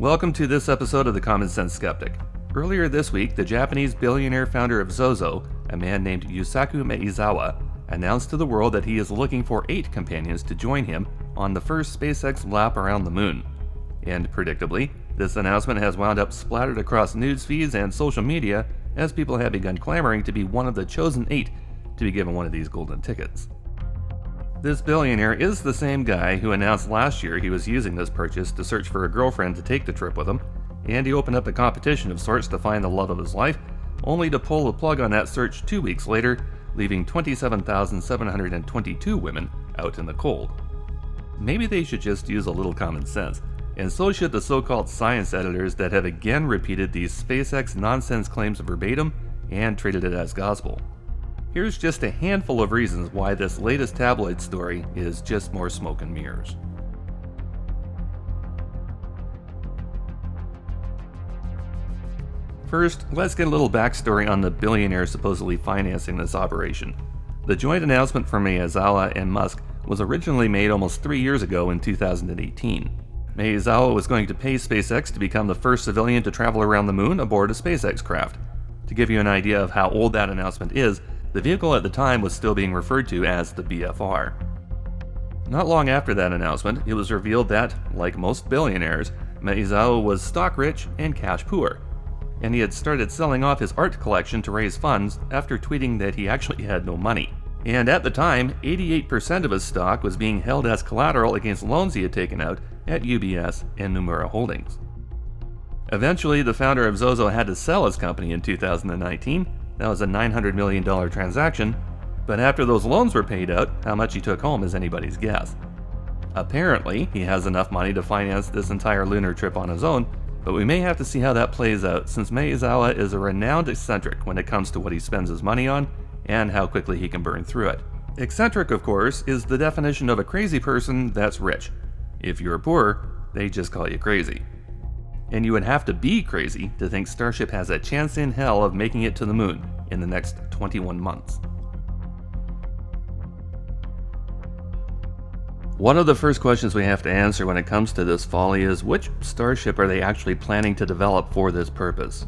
Welcome to this episode of the Common Sense Skeptic. Earlier this week, the Japanese billionaire founder of Zozo, a man named Yusaku Maezawa, announced to the world that he is looking for 8 companions to join him on the first SpaceX lap around the moon. And predictably, this announcement has wound up splattered across news feeds and social media as people have begun clamoring to be one of the chosen 8 to be given one of these golden tickets. This billionaire is the same guy who announced last year he was using this purchase to search for a girlfriend to take the trip with him, and he opened up a competition of sorts to find the love of his life, only to pull the plug on that search 2 weeks later, leaving 27,722 women out in the cold. Maybe they should just use a little common sense, and so should the so-called science editors that have again repeated these SpaceX nonsense claims verbatim and treated it as gospel. Here's just a handful of reasons why this latest tabloid story is just more smoke and mirrors. First, let's get a little backstory on the billionaire supposedly financing this operation. The joint announcement from Maezawa and Musk was originally made almost 3 years ago in 2018. Maezawa was going to pay SpaceX to become the first civilian to travel around the moon aboard a SpaceX craft. To give you an idea of how old that announcement is, the vehicle at the time was still being referred to as the BFR. Not long after that announcement, it was revealed that, like most billionaires, Maezawa was stock rich and cash poor, and he had started selling off his art collection to raise funds after tweeting that he actually had no money. And at the time, 88% of his stock was being held as collateral against loans he had taken out at UBS and Nomura Holdings. Eventually, the founder of Zozo had to sell his company in 2019. That was a $900 million transaction, but after those loans were paid out, how much he took home is anybody's guess. Apparently, he has enough money to finance this entire lunar trip on his own, but we may have to see how that plays out since Maezawa is a renowned eccentric when it comes to what he spends his money on and how quickly he can burn through it. Eccentric, of course, is the definition of a crazy person that's rich. If you're poor, they just call you crazy. And you would have to be crazy to think StarShip has a chance in hell of making it to the moon in the next 21 months. One of the first questions we have to answer when it comes to this folly is which StarShip are they actually planning to develop for this purpose?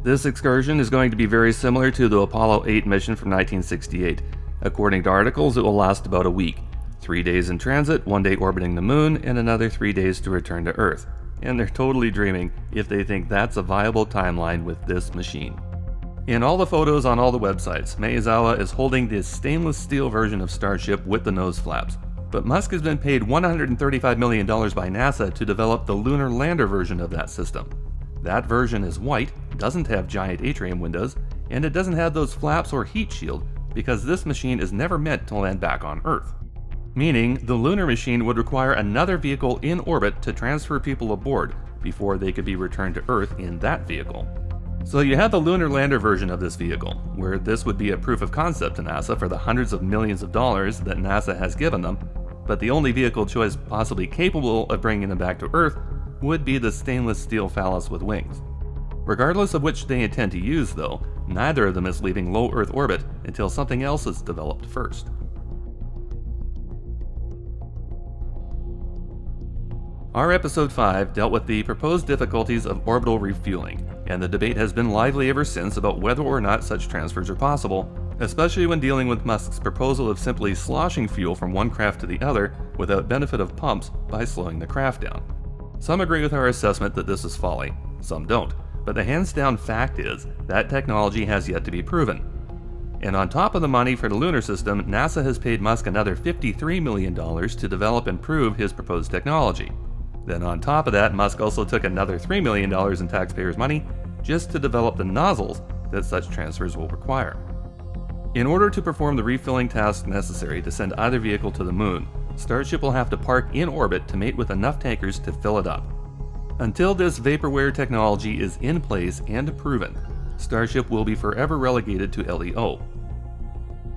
This excursion is going to be very similar to the Apollo 8 mission from 1968. According to articles, it will last about a week. 3 days in transit, 1 day orbiting the moon, and another 3 days to return to Earth. And they're totally dreaming if they think that's a viable timeline with this machine. In all the photos on all the websites, Maezawa is holding this stainless steel version of StarShip with the nose flaps. But Musk has been paid $135 million by NASA to develop the lunar lander version of that system. That version is white, doesn't have giant atrium windows, and it doesn't have those flaps or heat shield because this machine is never meant to land back on Earth. Meaning, the lunar machine would require another vehicle in orbit to transfer people aboard before they could be returned to Earth in that vehicle. So you have the lunar lander version of this vehicle, where this would be a proof of concept to NASA for the hundreds of millions of dollars that NASA has given them, but the only vehicle choice possibly capable of bringing them back to Earth would be the stainless steel phallus with wings. Regardless of which they intend to use though, neither of them is leaving low Earth orbit until something else is developed first. Our episode 5 dealt with the proposed difficulties of orbital refueling, and the debate has been lively ever since about whether or not such transfers are possible, especially when dealing with Musk's proposal of simply sloshing fuel from one craft to the other without benefit of pumps by slowing the craft down. Some agree with our assessment that this is folly, some don't, but the hands-down fact is that technology has yet to be proven. And on top of the money for the lunar system, NASA has paid Musk another $53 million to develop and prove his proposed technology. Then on top of that, Musk also took another $3 million in taxpayers' money just to develop the nozzles that such transfers will require. In order to perform the refilling tasks necessary to send either vehicle to the moon, StarShip will have to park in orbit to mate with enough tankers to fill it up. Until this vaporware technology is in place and proven, StarShip will be forever relegated to LEO.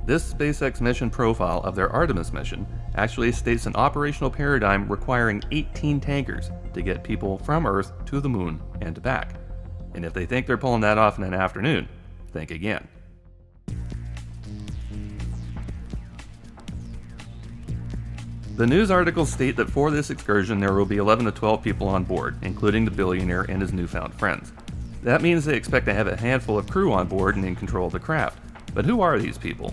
This SpaceX mission profile of their Artemis mission actually states an operational paradigm requiring 18 tankers to get people from Earth to the moon and back. And if they think they're pulling that off in an afternoon, think again. The news articles state that for this excursion there will be 11 to 12 people on board, including the billionaire and his newfound friends. That means they expect to have a handful of crew on board and in control of the craft. But who are these people?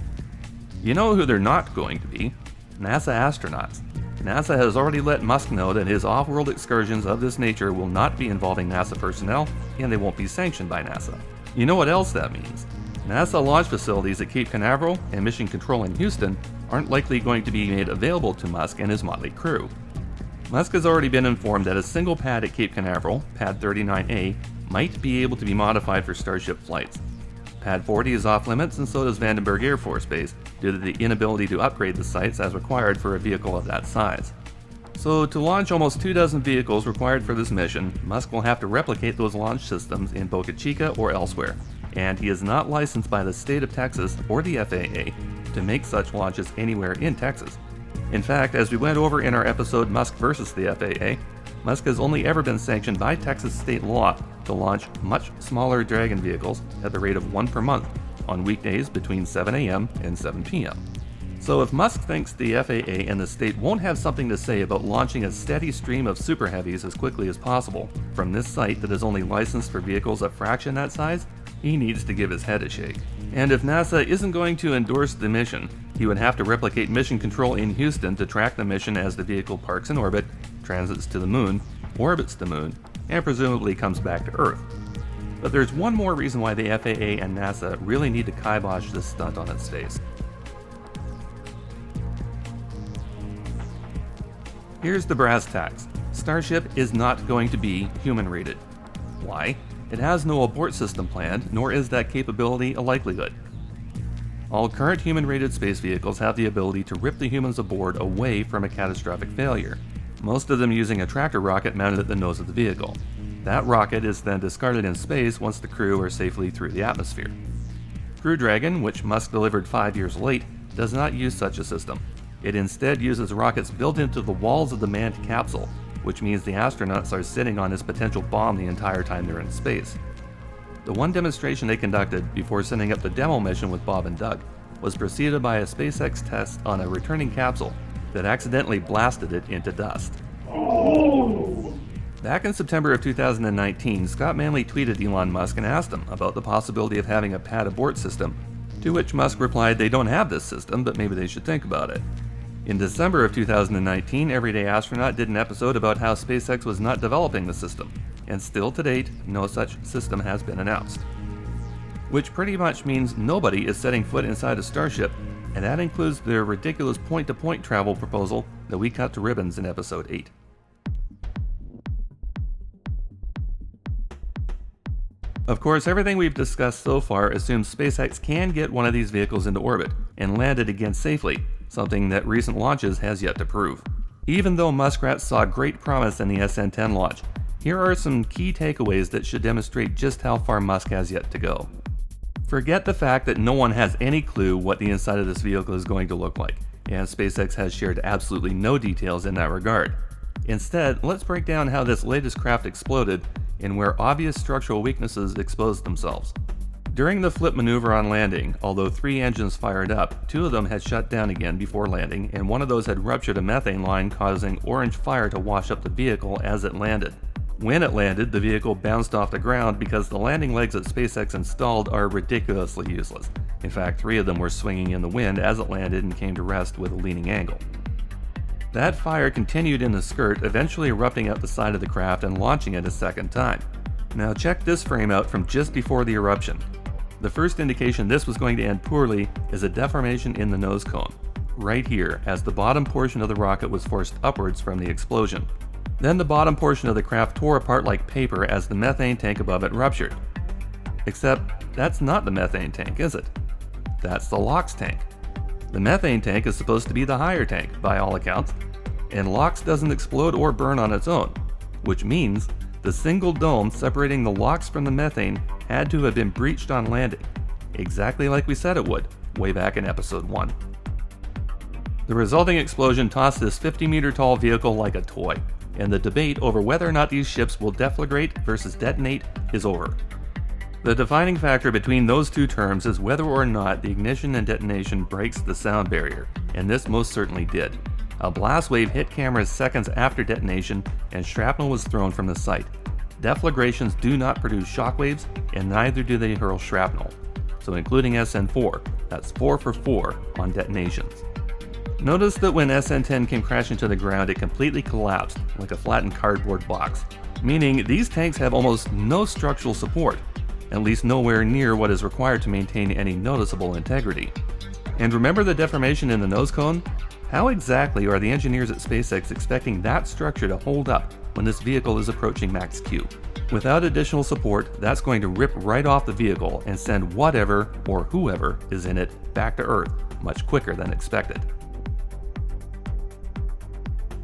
You know who they're not going to be? NASA astronauts. NASA has already let Musk know that his off-world excursions of this nature will not be involving NASA personnel, and they won't be sanctioned by NASA. You know what else that means? NASA launch facilities at Cape Canaveral and Mission Control in Houston aren't likely going to be made available to Musk and his motley crew. Musk has already been informed that a single pad at Cape Canaveral, Pad 39A, might be able to be modified for StarShip flights. Pad 40 is off limits, and so does Vandenberg Air Force Base, due to the inability to upgrade the sites as required for a vehicle of that size. So, to launch almost 24 vehicles required for this mission, Musk will have to replicate those launch systems in Boca Chica or elsewhere, and he is not licensed by the state of Texas or the FAA to make such launches anywhere in Texas. In fact, as we went over in our episode Musk versus the FAA, Musk has only ever been sanctioned by Texas state law to launch much smaller Dragon vehicles at the rate of 1 per month on weekdays between 7 a.m. and 7 p.m. So if Musk thinks the FAA and the state won't have something to say about launching a steady stream of super heavies as quickly as possible from this site that is only licensed for vehicles a fraction that size, he needs to give his head a shake. And if NASA isn't going to endorse the mission, he would have to replicate Mission Control in Houston to track the mission as the vehicle parks in orbit, transits to the moon, orbits the moon, and presumably comes back to Earth. But there's one more reason why the FAA and NASA really need to kibosh this stunt on its face. Here's the brass tacks. StarShip is not going to be human-rated. Why? It has no abort system planned, nor is that capability a likelihood. All current human-rated space vehicles have the ability to rip the humans aboard away from a catastrophic failure, most of them using a tractor rocket mounted at the nose of the vehicle. That rocket is then discarded in space once the crew are safely through the atmosphere. Crew Dragon, which Musk delivered 5 years late, does not use such a system. It instead uses rockets built into the walls of the manned capsule, which means the astronauts are sitting on this potential bomb the entire time they're in space. The one demonstration they conducted before sending up the demo mission with Bob and Doug was preceded by a SpaceX test on a returning capsule that accidentally blasted it into dust. Back in September of 2019, Scott Manley tweeted Elon Musk and asked him about the possibility of having a pad abort system, to which Musk replied they don't have this system, but maybe they should think about it. In December of 2019, Everyday Astronaut did an episode about how SpaceX was not developing the system, and still to date, no such system has been announced. Which pretty much means nobody is setting foot inside a StarShip, and that includes their ridiculous point-to-point travel proposal that we cut to ribbons in episode 8. Of course, everything we've discussed so far assumes SpaceX can get one of these vehicles into orbit and land it again safely, something that recent launches has yet to prove. Even though muskrats saw great promise in the SN10 launch, here are some key takeaways that should demonstrate just how far Musk has yet to go. Forget the fact that no one has any clue what the inside of this vehicle is going to look like, and SpaceX has shared absolutely no details in that regard. Instead, let's break down how this latest craft exploded and where obvious structural weaknesses exposed themselves. During the flip maneuver on landing, although 3 engines fired up, 2 of them had shut down again before landing, and one of those had ruptured a methane line, causing orange fire to wash up the vehicle as it landed. When it landed, the vehicle bounced off the ground because the landing legs that SpaceX installed are ridiculously useless. In fact, 3 of them were swinging in the wind as it landed and came to rest with a leaning angle. That fire continued in the skirt, eventually erupting out the side of the craft and launching it a second time. Now check this frame out from just before the eruption. The first indication this was going to end poorly is a deformation in the nose cone, right here, as the bottom portion of the rocket was forced upwards from the explosion. Then the bottom portion of the craft tore apart like paper as the methane tank above it ruptured. Except, that's not the methane tank, is it? That's the LOX tank. The methane tank is supposed to be the higher tank, by all accounts, and LOX doesn't explode or burn on its own, which means the single dome separating the LOX from the methane had to have been breached on landing, exactly like we said it would, way back in episode 1. The resulting explosion tossed this 50-meter tall vehicle like a toy, and the debate over whether or not these ships will deflagrate versus detonate is over. The defining factor between those two terms is whether or not the ignition and detonation breaks the sound barrier, and this most certainly did. A blast wave hit cameras seconds after detonation, and shrapnel was thrown from the site. Deflagrations do not produce shockwaves, and neither do they hurl shrapnel. So including SN4, that's 4 for 4 on detonations. Notice that when SN10 came crashing to the ground, it completely collapsed like a flattened cardboard box, meaning these tanks have almost no structural support, at least nowhere near what is required to maintain any noticeable integrity. And remember the deformation in the nose cone? How exactly are the engineers at SpaceX expecting that structure to hold up when this vehicle is approaching max Q? Without additional support, that's going to rip right off the vehicle and send whatever or whoever is in it back to Earth much quicker than expected.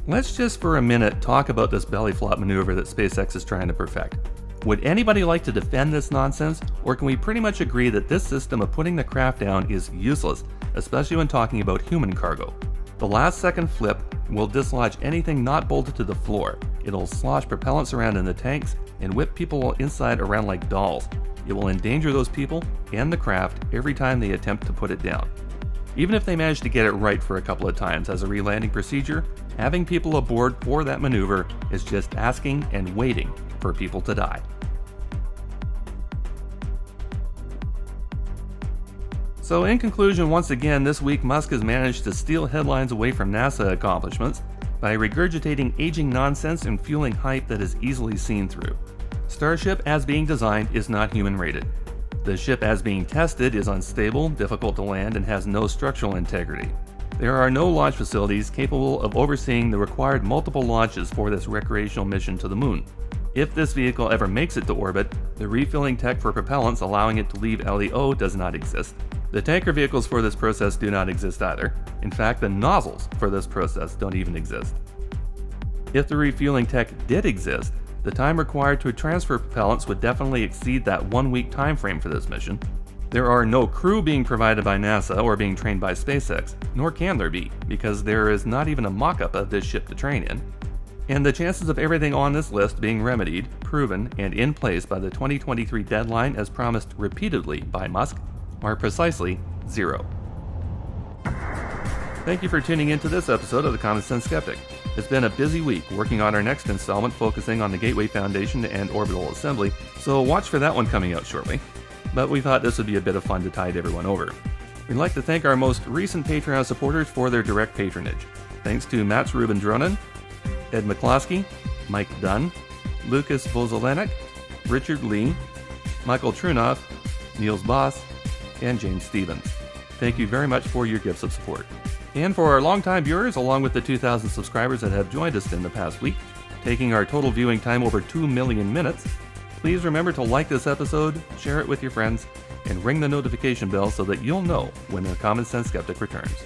Let's just for a minute talk about this belly flop maneuver that SpaceX is trying to perfect. Would anybody like to defend this nonsense, or can we pretty much agree that this system of putting the craft down is useless, especially when talking about human cargo? The last second flip will dislodge anything not bolted to the floor. It'll slosh propellants around in the tanks and whip people inside around like dolls. It will endanger those people and the craft every time they attempt to put it down. Even if they manage to get it right for a couple of times as a re-landing procedure, having people aboard for that maneuver is just asking and waiting for people to die. So in conclusion, once again, this week Musk has managed to steal headlines away from NASA accomplishments by regurgitating aging nonsense and fueling hype that is easily seen through. StarShip as being designed is not human rated. The ship as being tested is unstable, difficult to land, and has no structural integrity. There are no launch facilities capable of overseeing the required multiple launches for this recreational mission to the moon. If this vehicle ever makes it to orbit, the refueling tech for propellants allowing it to leave LEO does not exist. The tanker vehicles for this process do not exist either. In fact, the nozzles for this process don't even exist. If the refueling tech did exist, the time required to transfer propellants would definitely exceed that 1-week time frame for this mission. There are no crew being provided by NASA or being trained by SpaceX, nor can there be, because there is not even a mock-up of this ship to train in. And the chances of everything on this list being remedied, proven, and in place by the 2023 deadline as promised repeatedly by Musk are precisely 0. Thank you for tuning into this episode of the Common Sense Skeptic. It's been a busy week working on our next installment focusing on the Gateway Foundation and Orbital Assembly, so watch for that one coming out shortly. But we thought this would be a bit of fun to tide everyone over. We'd like to thank our most recent Patreon supporters for their direct patronage. Thanks to Mats Ruben Dronen, Ed McCloskey, Mike Dunn, Lucas Vozelenek, Richard Lee, Michael Trunoff, Niels Boss, and James Stevens. Thank you very much for your gifts of support. And for our longtime viewers, along with the 2,000 subscribers that have joined us in the past week, taking our total viewing time over 2 million minutes, please remember to like this episode, share it with your friends, and ring the notification bell so that you'll know when the Common Sense Skeptic returns.